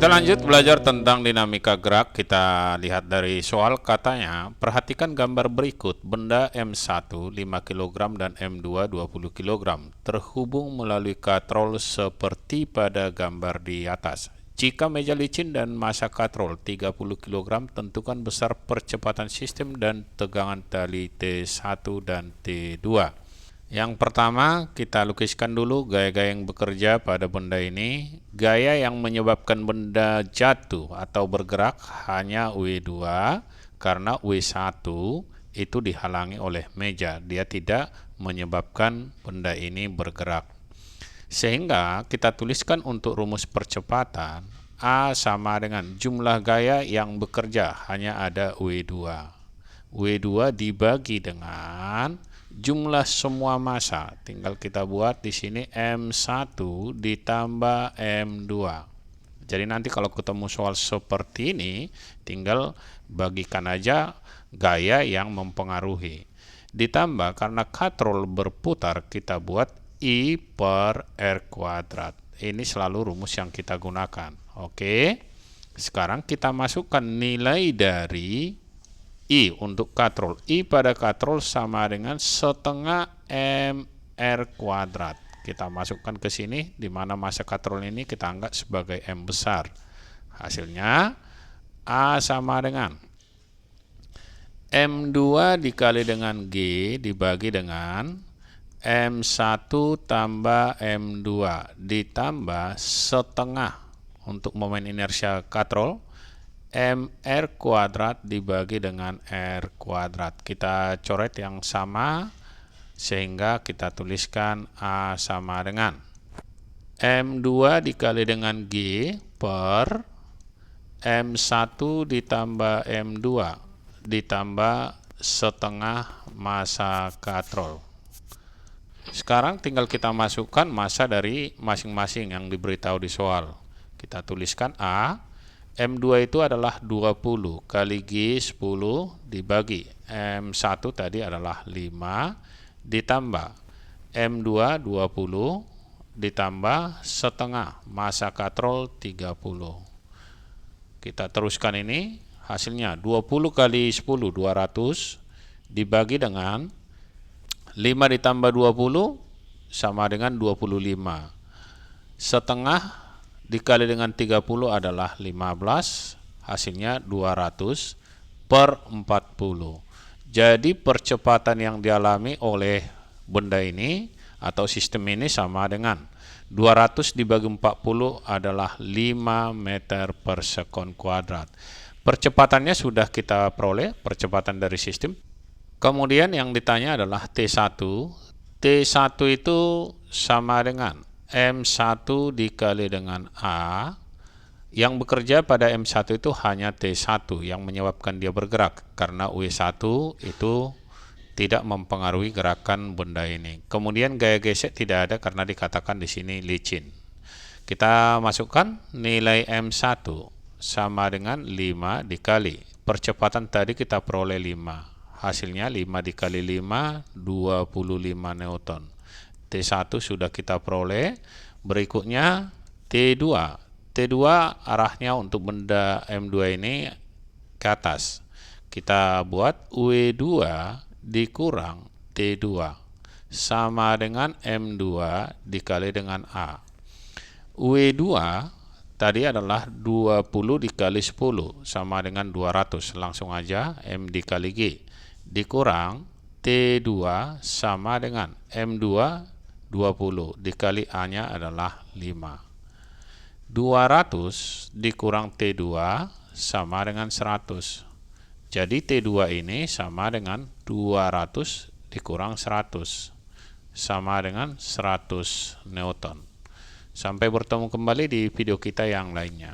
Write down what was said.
Kita lanjut belajar tentang dinamika gerak. Kita lihat dari soal katanya, perhatikan gambar berikut. Benda M1 5 kg dan M2 20 kg terhubung melalui katrol seperti pada gambar di atas. Jika meja licin dan massa katrol 30 kg, tentukan besar percepatan sistem dan tegangan tali T1 dan T2. Yang pertama, kita lukiskan dulu gaya-gaya yang bekerja pada benda ini. Gaya yang menyebabkan benda jatuh atau bergerak hanya W2, karena W1 itu dihalangi oleh meja. Dia tidak menyebabkan benda ini bergerak. Sehingga kita tuliskan untuk rumus percepatan, A sama dengan jumlah gaya yang bekerja, hanya ada W2. W2 dibagi dengan jumlah semua massa, tinggal kita buat di sini M1 ditambah M2. Jadi nanti kalau ketemu soal seperti ini, tinggal bagikan aja gaya yang mempengaruhi. Ditambah karena katrol berputar, kita buat I per R kuadrat. Ini selalu rumus yang kita gunakan. Oke. Sekarang kita masukkan nilai dari I untuk katrol. I pada katrol sama dengan setengah MR kuadrat. Kita masukkan ke sini, di mana massa katrol ini kita anggap sebagai M besar. Hasilnya A sama dengan M2 dikali dengan G dibagi dengan M1 tambah M2 ditambah setengah untuk momen inersia katrol, MR kuadrat dibagi dengan R kuadrat. Kita coret yang sama sehingga kita tuliskan A sama dengan M2 dikali dengan G per M1 ditambah M2 ditambah setengah massa katrol. Sekarang tinggal kita masukkan massa dari masing-masing yang diberitahu di soal. Kita tuliskan A. M2 itu adalah 20 kali G 10 dibagi M1 tadi adalah 5 ditambah M2 20 ditambah setengah massa katrol 30. Kita teruskan ini, hasilnya 20 kali 10 200 dibagi dengan 5 ditambah 20 sama dengan 25. Setengah dikali dengan 30 adalah 15, hasilnya 200 per 40. Jadi percepatan yang dialami oleh benda ini atau sistem ini sama dengan 200 dibagi 40 adalah 5 meter per sekon kuadrat. Percepatannya sudah kita peroleh, percepatan dari sistem. Kemudian yang ditanya adalah T1. T1 itu sama dengan M1 dikali dengan A. Yang bekerja pada M1 itu hanya T1 yang menyebabkan dia bergerak, karena W1 itu tidak mempengaruhi gerakan benda ini. Kemudian gaya gesek tidak ada karena dikatakan di sini licin. Kita masukkan nilai M1 sama dengan 5 dikali. Percepatan tadi kita peroleh 5. Hasilnya 5 dikali 5 25 Newton. T1 sudah kita peroleh. Berikutnya T2. T2 arahnya untuk benda M2 ini ke atas. Kita buat W2 dikurang T2 sama dengan M2 dikali dengan A. W2 tadi adalah 20 dikali 10 sama dengan 200. Langsung aja M dikali G dikurang T2 sama dengan M2 20 dikali A-nya adalah 5. 200 dikurang T2 sama dengan 100. Jadi T2 ini sama dengan 200 dikurang 100 sama dengan 100 Newton. Sampai bertemu kembali di video kita yang lainnya.